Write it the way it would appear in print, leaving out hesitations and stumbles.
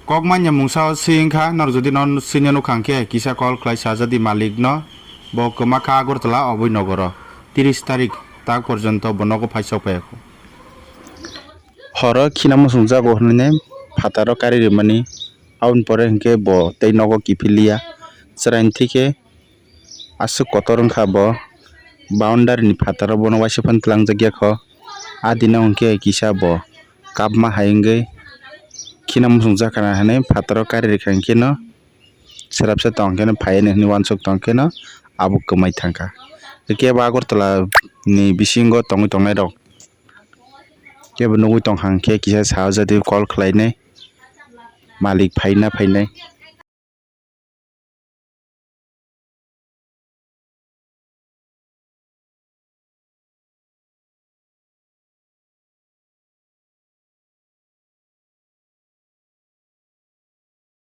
kok manya mungsa singkha nor jodi non sinya no khangke kisa call klai sajadi malik no bo kema kha Agartala oboi nogoro 30 tarik tak porjonto bonogo paisok payako horo khina musung jago hne phataro kari rimani aun pore hingke bo tei nogo kipilia chrain thike asuk kotor wngkha bo boundary ni phataro bono waisa phan tlangjak yakho adina hingke kisa bo kapma haingei khina musung jakana hane phataro kari rikha hingke no serapsa tongkhe no phaine hini wansuk tongkhe no abo kwmai thangkha kebo Agartala ni bisingo tongoi tongnai rok kebo nugui tongkha hingke kisa sajadi call khlainai malik phaina phainai।